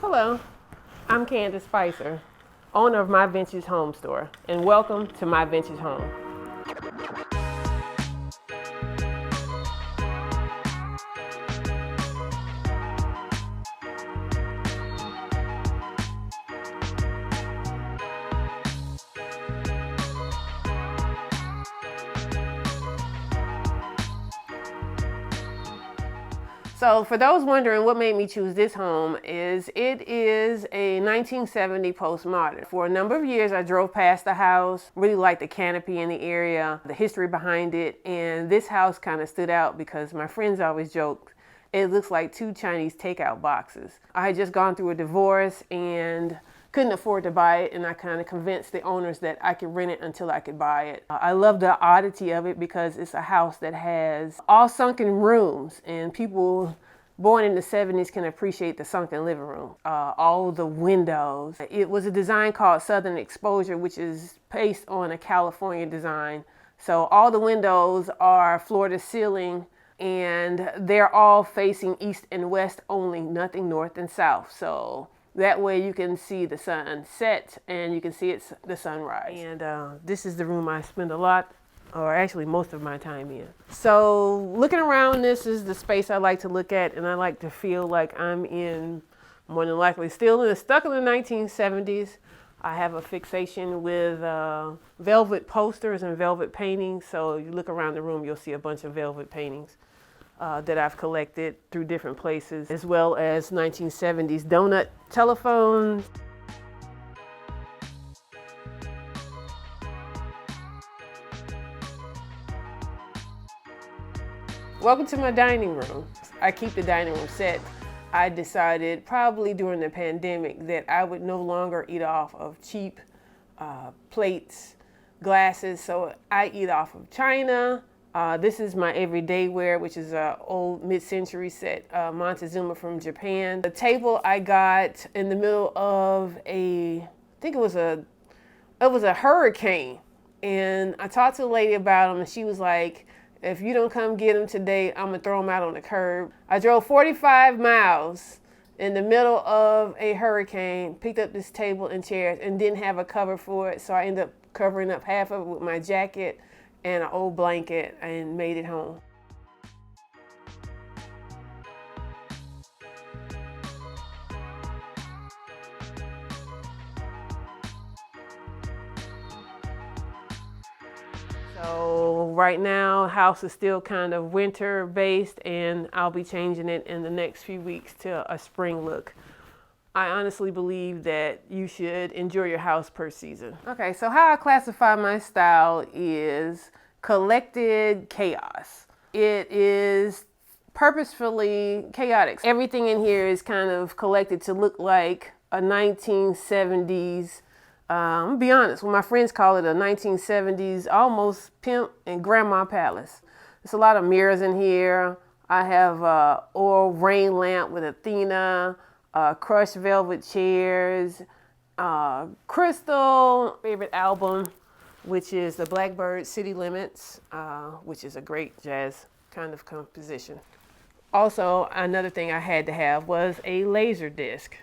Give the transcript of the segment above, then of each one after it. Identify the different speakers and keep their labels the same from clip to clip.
Speaker 1: Hello, I'm Candice Spicer, owner of My Vintage Home Store, and welcome to My Vintage Home. So for those wondering what made me choose this home is it is a 1970 postmodern. For a number of years I drove past the house, really liked the canopy in the area, the history behind it, and this house kind of stood out because my friends always joked it looks like two Chinese takeout boxes. I had just gone through a divorce and couldn't afford to buy it, and I kind of convinced the owners that I could rent it until I could buy it. I love the oddity of it because it's a house that has all sunken rooms, and people born in the 70s can appreciate the sunken living room. All the windows. It was a design called Southern Exposure, which is based on a California design. So all the windows are floor to ceiling, and they're all facing east and west only, nothing north and south. So that way you can see the sun set and you can see the sunrise. And this is the room I spend a lot, or actually most of my time in. So looking around, this is the space I like to look at, and I like to feel like I'm in, more than likely, stuck in the 1970s. I have a fixation with velvet posters and velvet paintings. So you look around the room, you'll see a bunch of velvet paintings that I've collected through different places, as well as 1970s donut telephones. Welcome to my dining room. I keep the dining room set. I decided probably during the pandemic that I would no longer eat off of cheap plates, glasses, so I eat off of china. This is my everyday wear, which is an old mid-century set, Montezuma from Japan. The table I got in the middle of I think it was a hurricane. And I talked to a lady about them, and she was like, if you don't come get them today, I'm gonna throw them out on the curb. I drove 45 miles in the middle of a hurricane, picked up this table and chairs, and didn't have a cover for it. So I ended up covering up half of it with my jacket and an old blanket and made it home. So right now, house is still kind of winter based, and I'll be changing it in the next few weeks to a spring look. I honestly believe that you should enjoy your house per season. Okay, so how I classify my style is collected chaos. It is purposefully chaotic. Everything in here is kind of collected to look like a 1970s, I'm gonna be honest, when my friends call it a 1970s almost pimp and grandma palace. There's a lot of mirrors in here. I have oil rain lamp with Athena, crushed velvet chairs, crystal, favorite album, which is the Blackbird City Limits, which is a great jazz kind of composition. Also, another thing I had to have was a laser disc.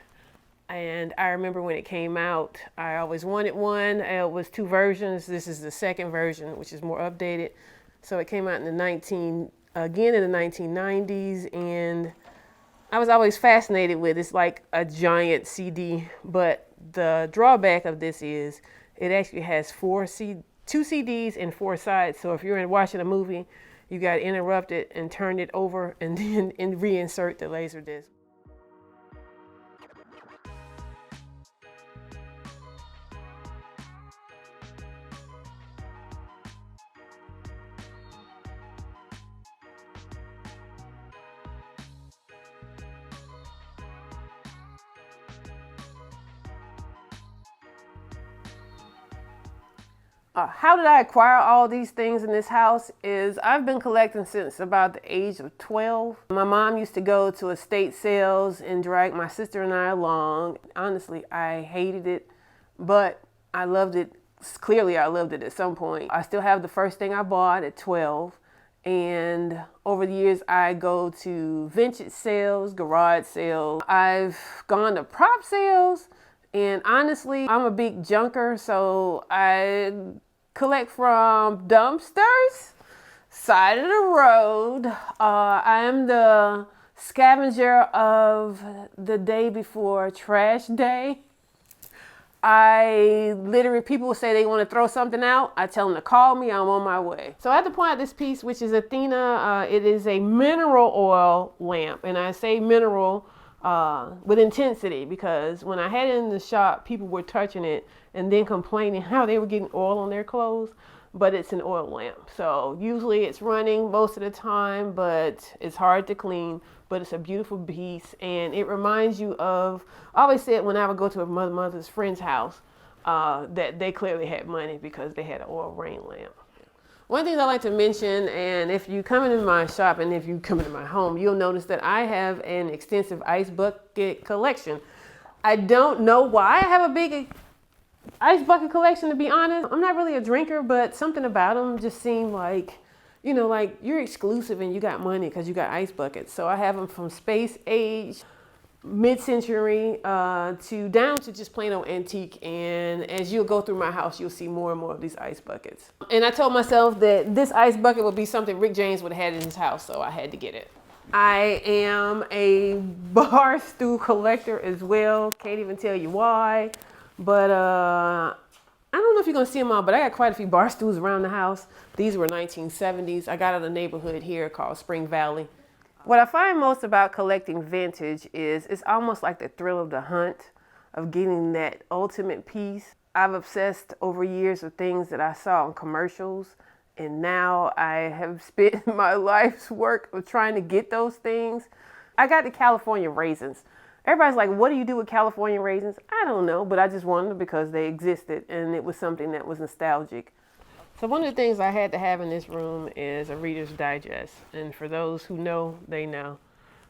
Speaker 1: And I remember when it came out, I always wanted one. It was two versions. This is the second version, which is more updated. So it came out in the 1990s, and I was always fascinated with it. It's like a giant CD, but the drawback of this is it actually has two CDs and four sides. So if you're watching a movie, you got to interrupt it and turn it over and then reinsert the laser disc. How did I acquire all these things in this house is I've been collecting since about the age of 12. My mom used to go to estate sales and drag my sister and I along. Honestly, I hated it, but I loved it. Clearly, I loved it at some point. I still have the first thing I bought at 12, And over the years, I go to vintage sales, garage sales. I've gone to prop sales. And honestly, I'm a big junker, so I collect from dumpsters, side of the road. I am the scavenger of the day before trash day. I literally, people will say they want to throw something out. I tell them to call me. I'm on my way. So I have to point out this piece, which is Athena. It is a mineral oil lamp. And I say mineral with intensity, because when I had it in the shop, people were touching it and then complaining how they were getting oil on their clothes. But it's an oil lamp. So usually it's running most of the time, but it's hard to clean. But it's a beautiful piece, and it reminds you of, I always said when I would go to a mother's friend's house, that they clearly had money because they had an oil rain lamp. One thing I like to mention, and if you come into my shop and if you come into my home, you'll notice that I have an extensive ice bucket collection. I don't know why I have a big ice bucket collection, to be honest. I'm not really a drinker, but something about them just seemed like, you know, like you're exclusive and you got money because you got ice buckets. So I have them from space age, mid-century, to down to just plain old antique. And as you'll go through my house, you'll see more and more of these ice buckets. And I told myself that this ice bucket would be something Rick James would have had in his house, so I had to get it. I am a bar stool collector as well. Can't even tell you why. But I don't know if you're going to see them all, but I got quite a few bar stools around the house. These were 1970s. I got out of a neighborhood here called Spring Valley. What I find most about collecting vintage is it's almost like the thrill of the hunt, of getting that ultimate piece. I've obsessed over years with things that I saw in commercials, and now I have spent my life's work of trying to get those things. I got the California raisins. Everybody's like, what do you do with California raisins? I don't know, but I just wanted them because they existed and it was something that was nostalgic. So one of the things I had to have in this room is a Reader's Digest. And for those who know, they know.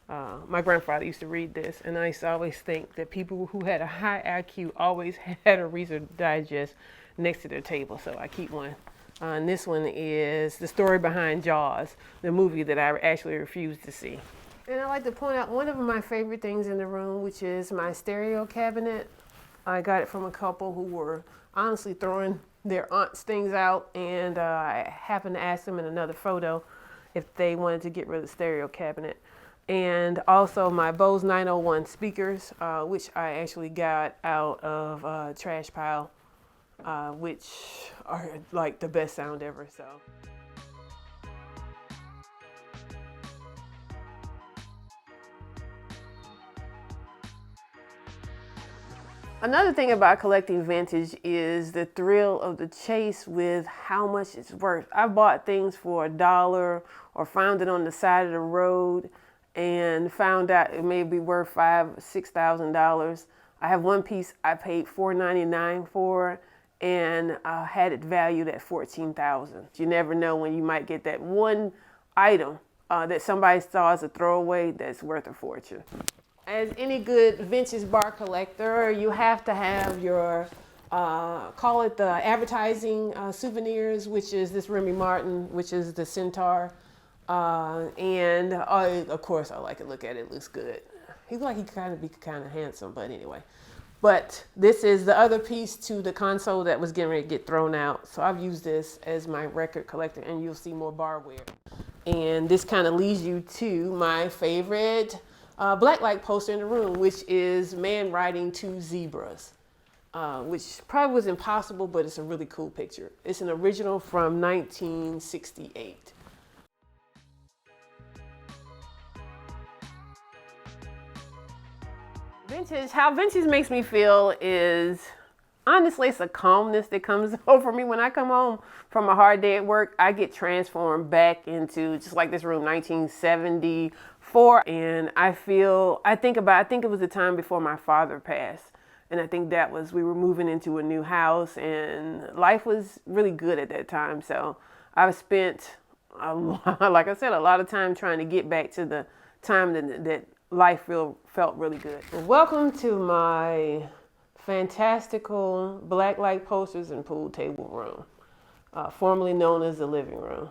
Speaker 1: My grandfather used to read this, and I used to always think that people who had a high IQ always had a Reader's Digest next to their table. So I keep one. And this one is the story behind Jaws, the movie that I actually refused to see. And I like to point out one of my favorite things in the room, which is my stereo cabinet. I got it from a couple who were honestly throwing their aunt's things out, and I happened to ask them in another photo if they wanted to get rid of the stereo cabinet. And also my Bose 901 speakers, which I actually got out of a trash pile, which are like the best sound ever. So. Another thing about collecting vintage is the thrill of the chase with how much it's worth. I bought things for $1 or found it on the side of the road and found out it may be worth $5,000, $6,000. I have one piece I paid $4.99 for and had it valued at $14,000. You never know when you might get that one item that somebody saw as a throwaway that's worth a fortune. As any good vintage bar collector, you have to have your, call it the advertising souvenirs, which is this Remy Martin, which is the Centaur. And of course, I like to look at it. It looks good. He looked like he kind of handsome, but anyway. But this is the other piece to the console that was getting ready to get thrown out. So I've used this as my record collector, and you'll see more barware. And this kind of leads you to my favorite blacklight poster in the room, which is man riding two zebras, which probably was impossible, but it's a really cool picture. It's an original from 1968. Vintage, how vintage makes me feel is, honestly, it's a calmness that comes over me when I come home from a hard day at work. I get transformed back into, just like this room, 1974. And I think it was the time before my father passed. And I think we were moving into a new house and life was really good at that time. So I've spent, like I said, a lot of time trying to get back to the time that life felt really good. Well, welcome to my fantastical blacklight posters and pool table room, formerly known as the living room.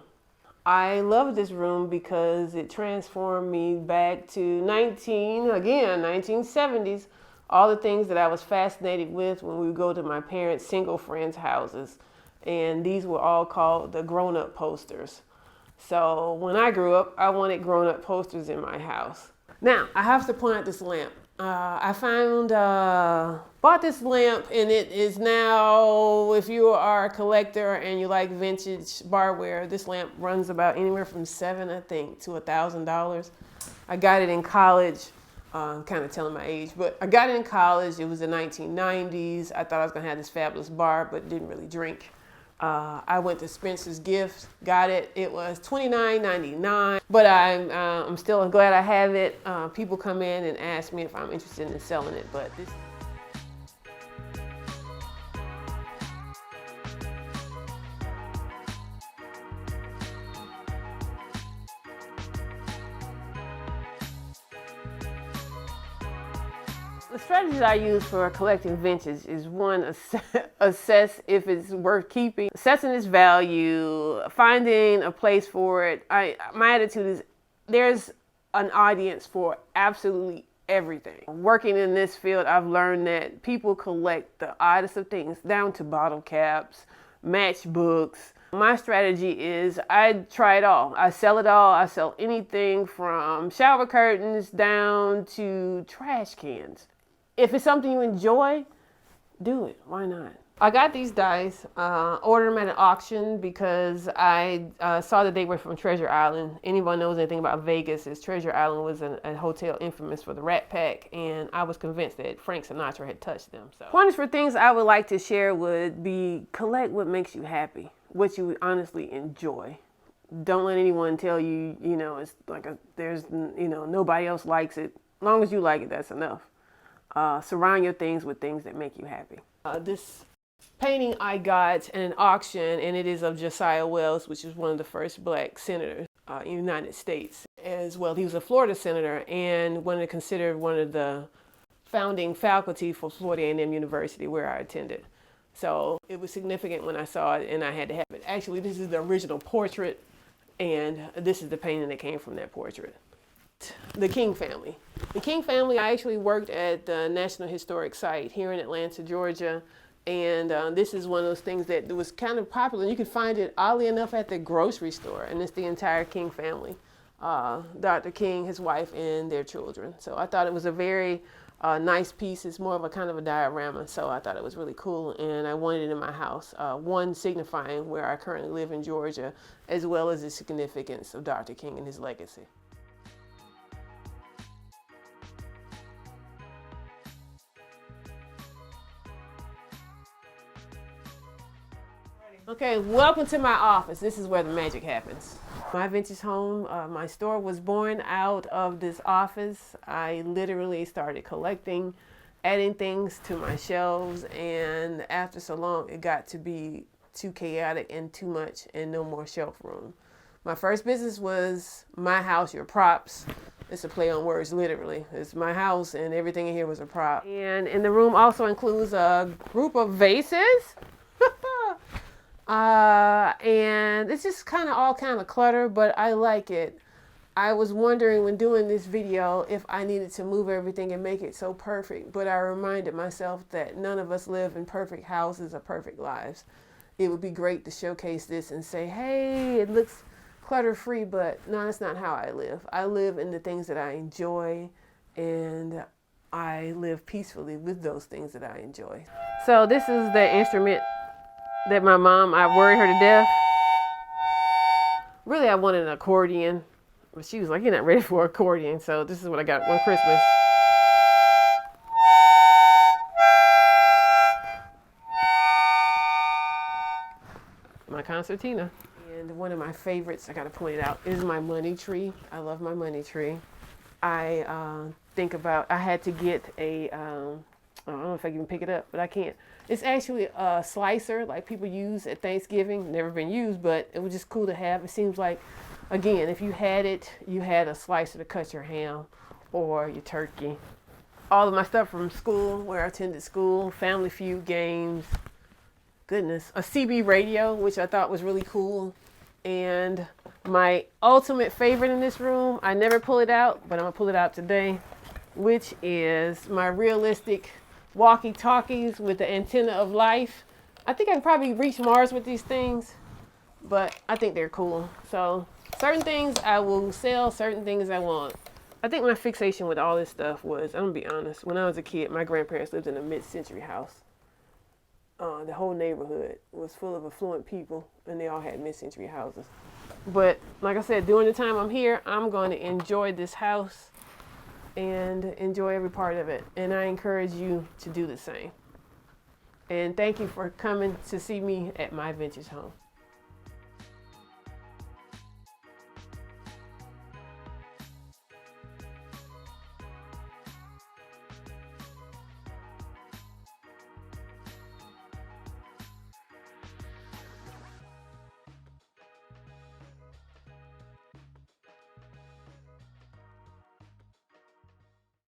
Speaker 1: I love this room because it transformed me back to 1970s. All the things that I was fascinated with when we would go to my parents' single friends' houses. And these were all called the grown-up posters. So when I grew up, I wanted grown-up posters in my house. Now, I have to point out this lamp. Bought this lamp, and it is now, if you are a collector and you like vintage barware, this lamp runs about anywhere from $700, I think, to $1,000. I got it in college. I'm kind of telling my age, but I got it in college. It was the 1990s. I thought I was gonna have this fabulous bar, but didn't really drink. I went to Spencer's Gifts, got it. It was $29.99, but I'm still glad I have it. People come in and ask me if I'm interested in selling it, but this. The strategies I use for collecting vintage is one, assess if it's worth keeping, assessing its value, finding a place for it. My attitude is there's an audience for absolutely everything. Working in this field, I've learned that people collect the oddest of things, down to bottle caps, matchbooks. My strategy is I try it all. I sell it all. I sell anything from shower curtains down to trash cans. If it's something you enjoy, do it. Why not? I got these dice, ordered them at an auction because I saw that they were from Treasure Island. Anyone knows anything about Vegas is Treasure Island was a hotel infamous for the Rat Pack, and I was convinced that Frank Sinatra had touched them. So, pointers for things I would like to share would be collect what makes you happy, what you honestly enjoy. Don't let anyone tell you, it's like nobody else likes it. As long as you like it, that's enough. Surround your things with things that make you happy. This painting I got at an auction, and it is of Josiah Wells, which is one of the first black senators in the United States as well. He was a Florida senator and considered one of the founding faculty for Florida A&M University, where I attended. So it was significant when I saw it, and I had to have it. Actually, this is the original portrait, and this is the painting that came from that portrait. The King family. The King family, I actually worked at the National Historic Site here in Atlanta, Georgia. And this is one of those things that was kind of popular. You could find it, oddly enough, at the grocery store. And it's the entire King family. Dr. King, his wife, and their children. So I thought it was a very nice piece. It's more of a kind of a diorama. So I thought it was really cool. And I wanted it in my house. One, signifying where I currently live in Georgia, as well as the significance of Dr. King and his legacy. Okay, welcome to my office. This is where the magic happens. My vintage home, my store was born out of this office. I literally started collecting, adding things to my shelves, and after so long, it got to be too chaotic and too much and no more shelf room. My first business was My House, Your Props. It's a play on words, literally. It's my house and everything in here was a prop. And in the room also includes a group of vases. And it's just all kind of clutter, but I like it. I was wondering when doing this video if I needed to move everything and make it so perfect, but I reminded myself that none of us live in perfect houses or perfect lives. It would be great to showcase this and say, hey, it looks clutter-free, but no, that's not how I live. I live in the things that I enjoy, and I live peacefully with those things that I enjoy. So this is the instrument that my mom, I worried her to death. Really, I wanted an accordion, but she was like, you're not ready for an accordion. So this is what I got one Christmas. My concertina. And one of my favorites, I gotta point it out, is my money tree. I love my money tree. I think about, I had to get a, I don't know if I can pick it up, but I can't. It's actually a slicer like people use at Thanksgiving. Never been used, but it was just cool to have. It seems like, again, if you had it, you had a slicer to cut your ham or your turkey. All of my stuff from school, where I attended school, Family Feud games, goodness, a CB radio, which I thought was really cool, and My ultimate favorite in this room, I never pull it out, but I'm gonna pull it out today, which is my realistic walkie-talkies with the antenna of life. I think I can probably reach Mars with these things, but I think they're cool. So certain things I will sell, certain things I won't. I think my fixation with all this stuff was, I'm gonna be honest, when I was a kid, my grandparents lived in a mid-century house. The whole neighborhood was full of affluent people, and they all had mid-century houses. But like I said, during the time I'm here, I'm going to enjoy this house and enjoy every part of it. And I encourage you to do the same. And thank you for coming to see me at my vintage home.